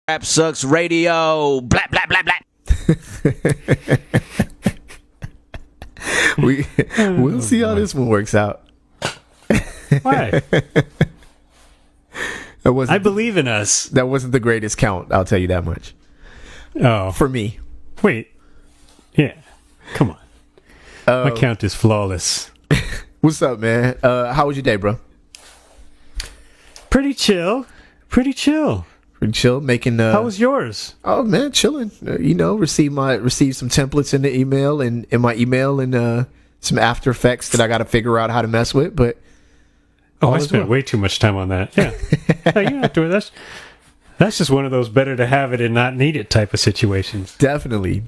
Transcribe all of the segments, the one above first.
Rap Sucks Radio. Blah, blah, blah, blah. We'll see how this one works out. Why? I believe in us. That wasn't the greatest count, I'll tell you that much. Oh. For me. Wait. Yeah. Come on. My count is flawless. What's up, man? How was your day, bro? Pretty chill. Pretty chill. Making how was yours? Oh man, chilling. Received some templates in the email and in my email and some After Effects that I got to figure out how to mess with. But I spent way too much time on that. Yeah, no, you don't have to. That's just one of those better to have it and not need it type of situations. Definitely.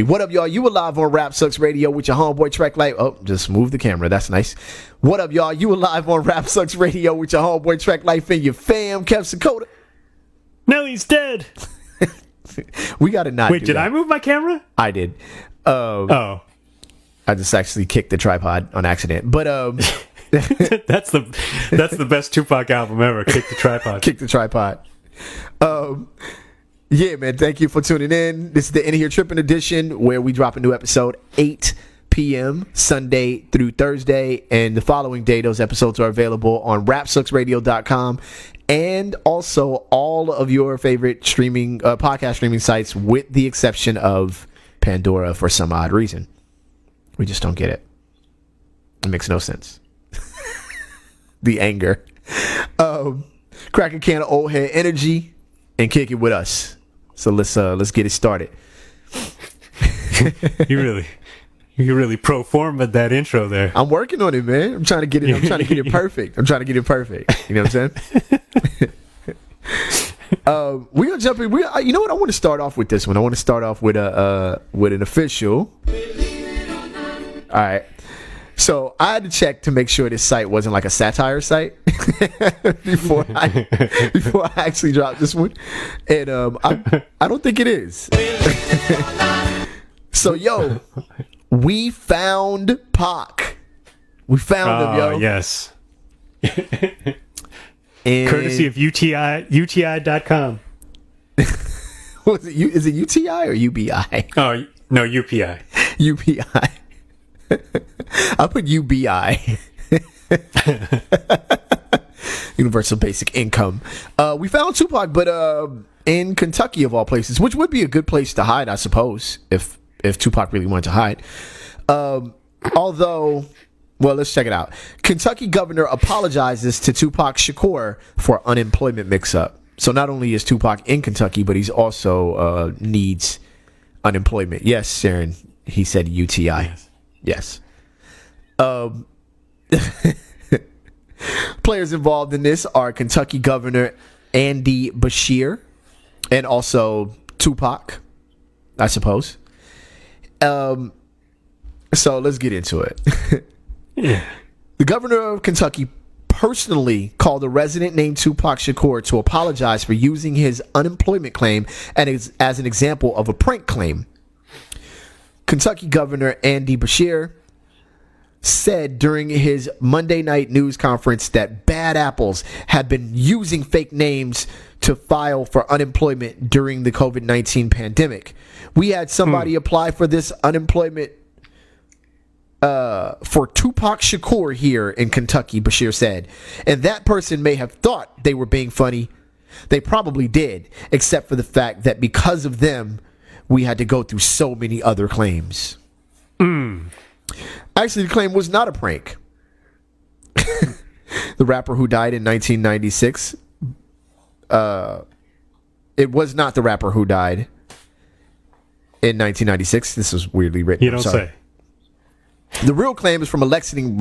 What up, y'all? You were live on Rap Sucks Radio with your homeboy Trek Life. Oh, just move the camera. That's nice. What up, y'all? You were live on Rap Sucks Radio with your homeboy Trek Life and your fam, Kev Sakota. Nelly's dead. We got to not. Wait, did I move my camera? I did. I just actually kicked the tripod on accident. But that's the best Tupac album ever. Kick the tripod. Kick the tripod. Yeah, man. Thank you for tuning in. This is the In Here Trippin' edition where we drop a new episode 8 p.m. Sunday through Thursday, and the following day those episodes are available on rapsucksradio.com and also all of your favorite streaming podcast streaming sites, with the exception of Pandora for some odd reason. We just don't get it. It makes no sense. The anger. Crack a can of old head energy and kick it with us. So let's get it started. You really pro forma that intro there. I'm working on it, man. I'm trying to get it perfect. You know what I'm saying? We're gonna jump in. You know what? I want to start off with this one. I want to start off with an official. All right. So I had to check to make sure this site wasn't like a satire site before I actually dropped this one, and I don't think it is. So yo, we found PAC. We found him, yo. Yes. Courtesy of UTI.com. Is it UTI or UBI? Oh no, UPI. UPI. I put UBI. Universal Basic Income. We found Tupac, but in Kentucky of all places, which would be a good place to hide, I suppose, if Tupac really wanted to hide. Although, well, let's check it out. Kentucky governor apologizes to Tupac Shakur for unemployment mix-up. So not only is Tupac in Kentucky, but he's also needs unemployment. Yes, Sharon, he said UTI. Yes. Players involved in this are Kentucky Governor Andy Beshear and also Tupac, I suppose. So let's get into it. Yeah. The governor of Kentucky personally called a resident named Tupac Shakur to apologize for using his unemployment claim as an example of a prank claim. Kentucky Governor Andy Beshear said during his Monday night news conference that bad apples had been using fake names to file for unemployment during the COVID-19 pandemic. We had somebody apply for this unemployment for Tupac Shakur here in Kentucky, Beshear said. And that person may have thought they were being funny. They probably did, except for the fact that because of them, we had to go through so many other claims. Actually, the claim was not a prank. The rapper who died in 1996, it was not the rapper who died in 1996. This was weirdly written. You don't say. The real claim is from a Lexington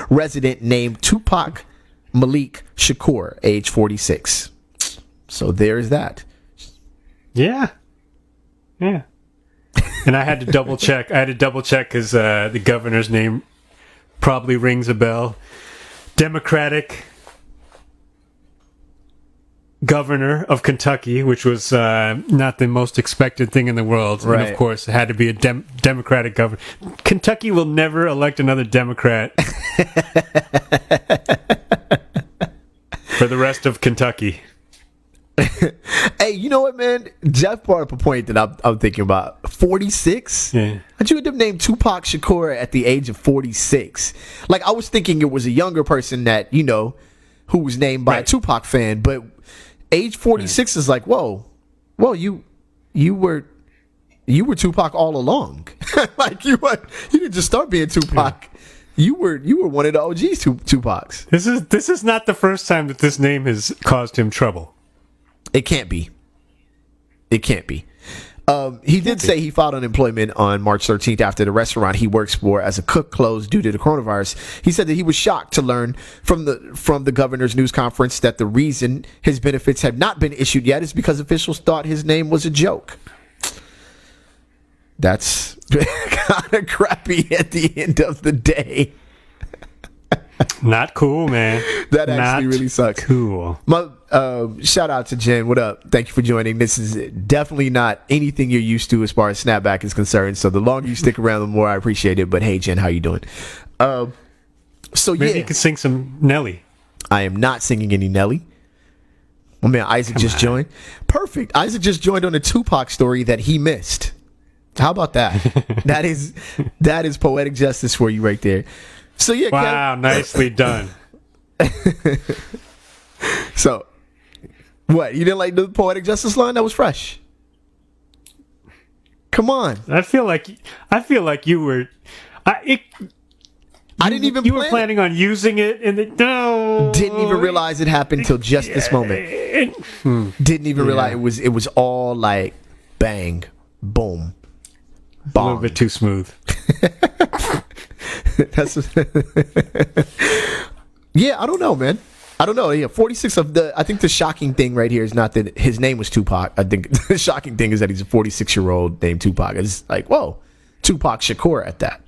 resident named Tupac Malik Shakur, age 46. So there's that. Yeah. And I had to double check. Because the governor's name probably rings a bell. Democratic governor of Kentucky, which was not the most expected thing in the world. Right. And of course, it had to be a Democratic governor. Kentucky will never elect another Democrat for the rest of Kentucky. Hey, you know what, man? Jeff brought up a point that I'm thinking about. 46? Yeah. How'd you end up named Tupac Shakur at the age of 46? Like, I was thinking it was a younger person that, you know, who was named by a Tupac fan, but age 46 is like, whoa, you were Tupac all along. Like, you didn't just start being Tupac. You were one of the OGs Tupacs. This is not the first time that this name has caused him trouble. It can't be. It can't be. He did say he filed unemployment on March 13th after the restaurant he works for as a cook closed due to the coronavirus. He said that he was shocked to learn from the governor's news conference that the reason his benefits have not been issued yet is because officials thought his name was a joke. That's kind of crappy at the end of the day. Not cool, man. That actually really sucks. Cool. Shout out to Jen. What up? Thank you for joining. This is definitely not anything you're used to as far as snapback is concerned. So the longer you stick around, the more I appreciate it. But hey, Jen, how you doing? So maybe you could sing some Nelly. I am not singing any Nelly. Oh man, Isaac just joined. Perfect. Isaac just joined on a Tupac story that he missed. How about that? that is poetic justice for you right there. So yeah, wow, nicely done. So, what? You didn't like the poetic justice line? That was fresh. Come on. I feel like you were. I didn't even. You were planning on using it, and didn't even realize it happened till just this moment. Didn't even realize it was all like bang, boom, bong. A little bit too smooth. That's yeah, I don't know, man. I don't know. Yeah, 46 of the. I think the shocking thing right here is not that his name was Tupac. I think the shocking thing is that he's a 46-year-old named Tupac. It's like, whoa, Tupac Shakur at that.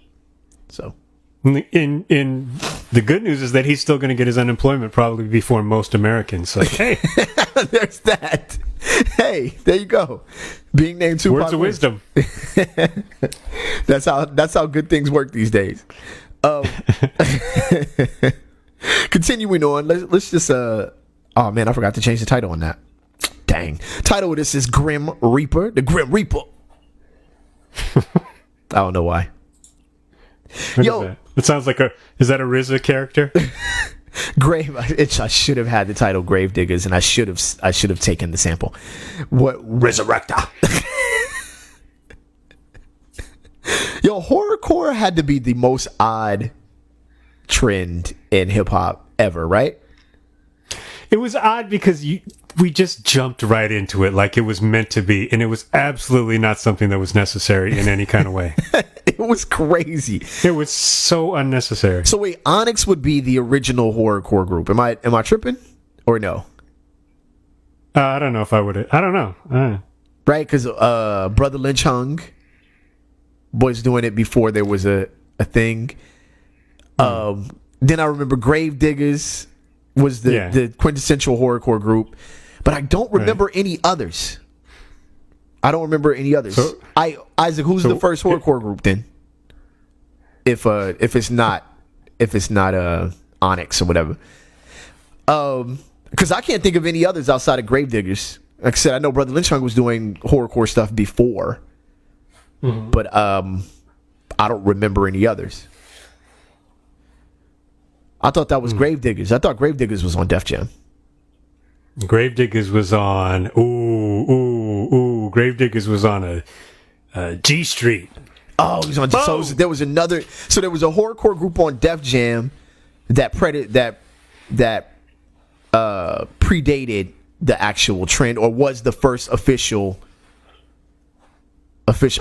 So, in the good news is that he's still going to get his unemployment probably before most Americans. So, hey, there's that. Hey, there you go. Being named Tupac. Words of wisdom. That's how good things work these days. Continuing on, let's just oh man, I forgot to change the title on that. Dang. Title of this is Grim Reaper, the Grim Reaper. I don't know why. Yo, it sounds like is that a RZA character? I should have had the title Grave Diggers, and I should have taken the sample. What Resurrector? Yo, horrorcore had to be the most odd trend in hip hop ever, right? It was odd because we just jumped right into it like it was meant to be, and it was absolutely not something that was necessary in any kind of way. It was crazy. It was so unnecessary. So wait, Onyx would be the original horrorcore group. Am I tripping or no? I don't know if I would. I don't know. Right, because Brother Lynch Hung was doing it before there was a thing. Then I remember Grave Diggers was the quintessential horrorcore group, but I don't remember any others. So, Isaac, who's the first horrorcore group then? If it's not Onyx or whatever. Because I can't think of any others outside of Grave Diggers. Like I said, I know Brother Lynch Hung was doing horrorcore stuff before, but I don't remember any others. I thought that was Grave Diggers. I thought Grave Diggers was on Def Jam. Grave Diggers was on. Grave Diggers was on a G Street. Oh, he was on. So there was another. So there was a horrorcore group on Def Jam that predated the actual trend, or was the first official.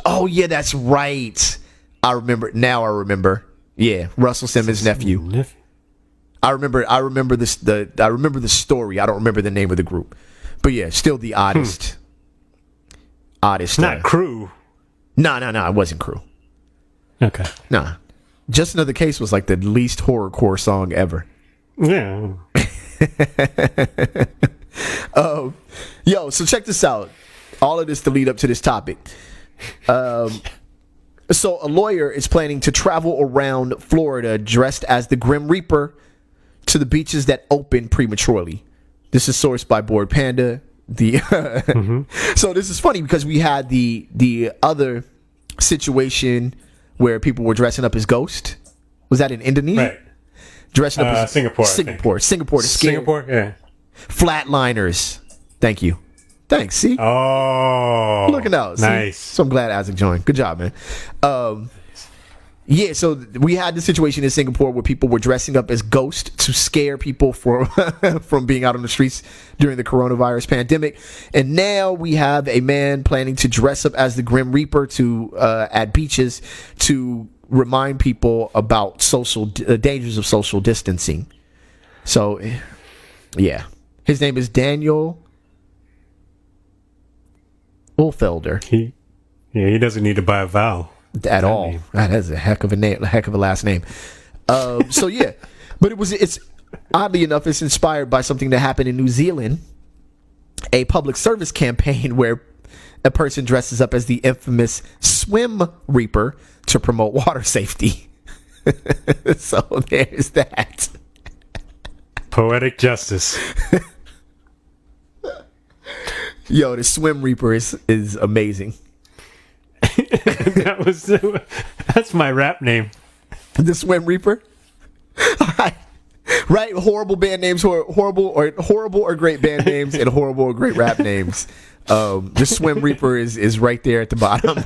Oh yeah, that's right. I remember now. I remember. Yeah, Russell Simmons' nephew. I remember this. I remember the story. I don't remember the name of the group, but yeah, still the oddest. Not Crew. No, it wasn't Crew. Okay. Nah, Just Another Case was like the least horrorcore song ever. Yeah. Yo, so check this out. All of this to lead up to this topic. So a lawyer is planning to travel around Florida dressed as the Grim Reaper to the beaches that open prematurely. This is sourced by Bored Panda. So this is funny because we had the other situation where people were dressing up as ghosts. Was that in Indonesia? Right. Dressing up as Singapore. Singapore to scare Singapore, yeah. flatliners. Thank you. Thanks. See, Oh, looking out. See? Nice. So I'm glad Isaac joined. Good job, man. Yeah, so we had the situation in Singapore where people were dressing up as ghosts to scare people from being out on the streets during the coronavirus pandemic. And now we have a man planning to dress up as the Grim Reaper at beaches to remind people about dangers of social distancing. So, yeah. His name is Daniel Ulfelder. He doesn't need to buy a vowel. At all. That is a heck of a name, a heck of a last name. So yeah, but it's oddly enough, it's inspired by something that happened in New Zealand, a public service campaign where a person dresses up as the infamous Swim Reaper to promote water safety. So there's that. Poetic justice. Yo, the Swim Reaper is amazing. That's my rap name. The Swim Reaper. Right, horrible band names, horrible or great band names, and horrible or great rap names. The Swim Reaper is right there at the bottom.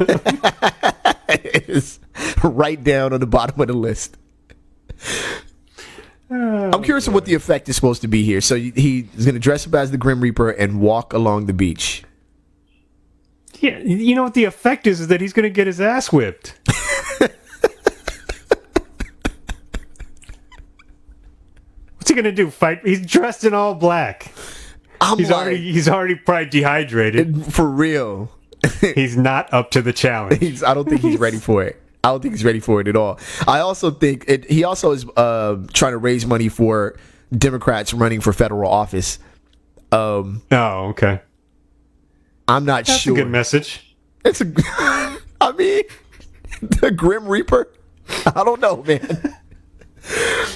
It's right down on the bottom of the list. I'm curious of what the effect is supposed to be here. So he's going to dress up as the Grim Reaper and walk along the beach. Yeah, you know what the effect is that he's going to get his ass whipped. What's he going to do? Fight? He's dressed in all black. He's already probably dehydrated. For real. He's not up to the challenge. I don't think he's ready for it. I don't think he's ready for it at all. I also think he also is trying to raise money for Democrats running for federal office. Oh, okay. I'm not That's sure. That's a good message. I mean, the Grim Reaper? I don't know, man.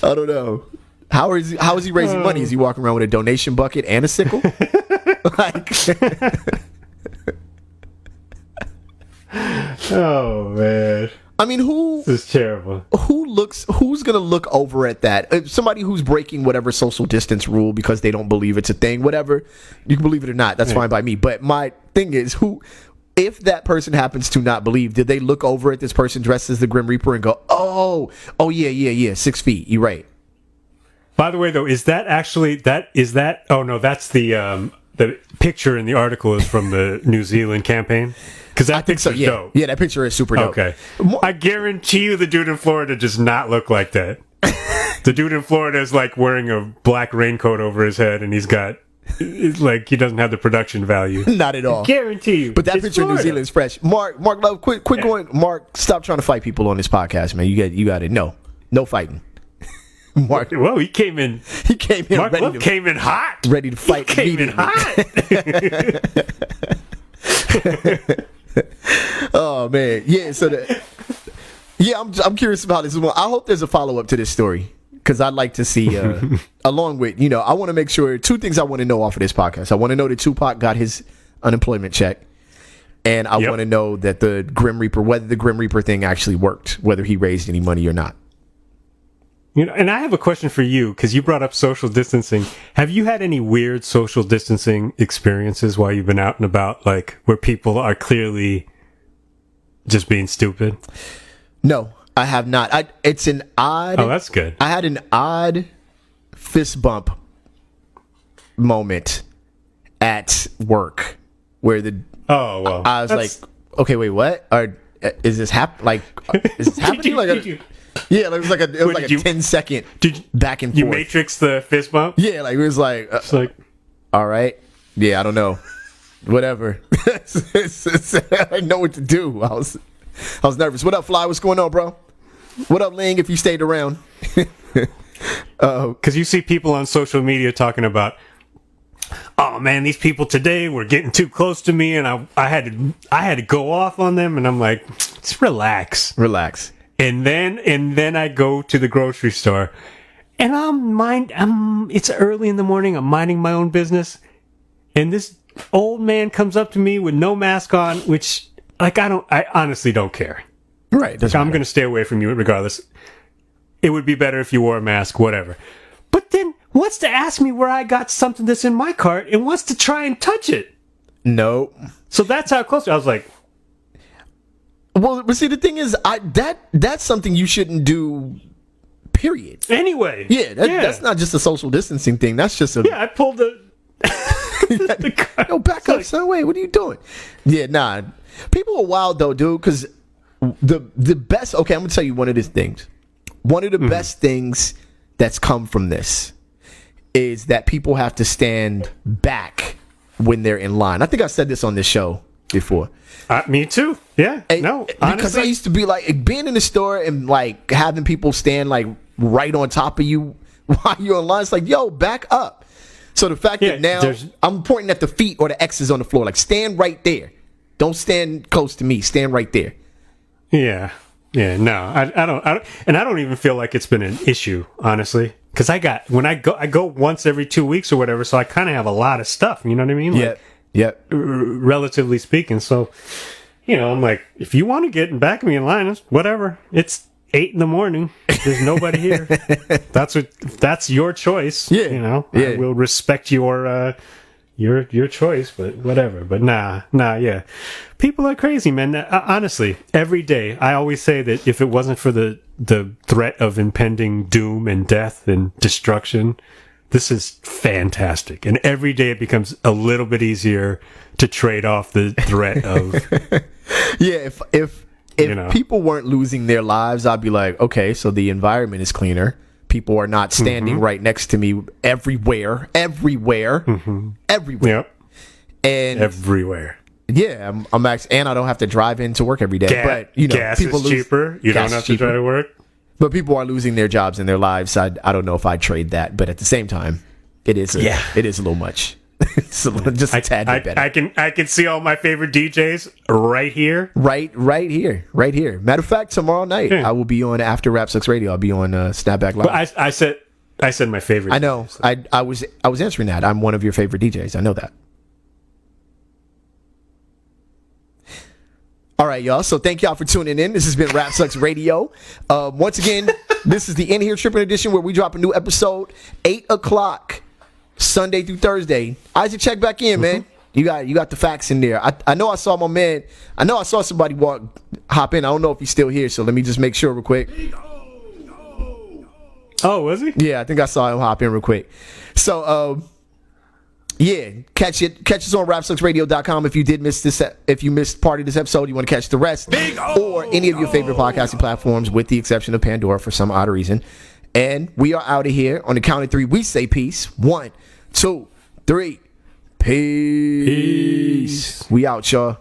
I don't know. How is he raising money? Is he walking around with a donation bucket and a sickle? Oh, man. I mean, this is terrible. Who's gonna look over at that? Somebody who's breaking whatever social distance rule because they don't believe it's a thing, whatever. You can believe it or not, that's fine by me. But my thing is, if that person happens to not believe, did they look over at this person dressed as the Grim Reaper and go, oh yeah, 6 feet, you're right. By the way, though, is that oh no, that's the picture in the article is from the New Zealand campaign. Because that picture's dope. Yeah, that picture is super dope. Okay. I guarantee you the dude in Florida does not look like that. The dude in Florida is like wearing a black raincoat over his head and it's like he doesn't have the production value. Not at all. I guarantee you. But that picture in New Zealand is fresh. Mark Love, quit going. Mark, stop trying to fight people on this podcast, man. You got it. No fighting. Mark. Well, he came in. Mark Love came in hot. Ready to fight. He came in hot. Oh man, yeah. So I'm curious about this as well. I hope there's a follow up to this story because I'd like to see, along with I want to make sure two things I want to know off of this podcast. I want to know that Tupac got his unemployment check, and I want to know that whether the Grim Reaper thing actually worked, whether he raised any money or not. And I have a question for you because you brought up social distancing. Have you had any weird social distancing experiences while you've been out and about, like where people are clearly just being stupid? No, I have not. It's an odd. Oh, that's good. I had an odd fist bump moment at work where I was like, okay, wait, what? Is this happening? Yeah, it was like a 10-second back and forth. You matrix the fist bump? Yeah, like it was like, it's like, all right, yeah, I don't know, whatever. I didn't know what to do. I was nervous. What up, Fly? What's going on, bro? What up, Ling? If you stayed around, because you see people on social media talking about, oh man, these people today were getting too close to me, and I had to go off on them, and I'm like, just relax. And then I go to the grocery store, and it's early in the morning. I'm minding my own business, and this old man comes up to me with no mask on, which like I honestly don't care. Right. Like, I'm going to stay away from you regardless. It would be better if you wore a mask, whatever. But then wants to ask me where I got something that's in my cart and wants to try and touch it. No. So that's how close I was like. Well, but see, the thing is, that's something you shouldn't do. Period. Anyway. Yeah, that's not just a social distancing thing. That's just a. Yeah, I pulled the. Yo, back up, son. Wait, what are you doing? Yeah, nah. People are wild though, dude. Because the best. Okay, I'm gonna tell you one of these things. One of the best things that's come from this is that people have to stand back when they're in line. I think I said this on this show before. Me too. Yeah. No, because honestly. I used to be like being in the store and like having people stand like right on top of you while you're in line. It's like, yo, back up. So the fact that now I'm pointing at the feet or the X's on the floor, like stand right there. Don't stand close to me. Stand right there. Yeah. Yeah. No, I don't, and I don't even feel like it's been an issue, honestly. Because I go once every 2 weeks or whatever, so I kind of have a lot of stuff. You know what I mean? Like, Yep. Relatively speaking. So, I'm like, if you want to get back of me in line, it's whatever. It's 8 a.m. There's nobody here. That's your choice. Yeah. I will respect your choice, but whatever. But nah, yeah. People are crazy, man. Honestly, every day, I always say that if it wasn't for the threat of impending doom and death and destruction, this is fantastic. And every day it becomes a little bit easier to trade off the threat of. Yeah, if people weren't losing their lives, I'd be like, okay, so the environment is cleaner. People are not standing right next to me everywhere. Yep. And everywhere. Yeah, I'm actually, and I don't have to drive into work every day. But gas people is cheaper. You don't have to drive to work. But people are losing their jobs and their lives. I don't know if I'd trade that, but at the same time, it is a little much. It's just a tad bit better. I can see all my favorite DJs right here. Right here. Matter of fact, tomorrow night I will be on After Rap Sucks Radio. I'll be on Snapback Live. But I said my favorite. I know. DJs. I was answering that. I'm one of your favorite DJs. I know that. All right, y'all. So thank y'all for tuning in. This has been Rap Sucks Radio. Once again, this is the In Here Trippin' edition where we drop a new episode 8 o'clock Sunday through Thursday. Isaac, check back in, man. You got the facts in there. I know I saw my man. I know I saw somebody hop in. I don't know if he's still here, so let me just make sure real quick. Oh, was he? Yeah, I think I saw him hop in real quick. So, catch us on rapsucksradio.com if you missed part of this episode, you want to catch the rest, or any of your favorite podcasting platforms, with the exception of Pandora for some odd reason. And we are out of here. On the count of 3, we say peace. 1, 2, 3. Peace. We out, y'all.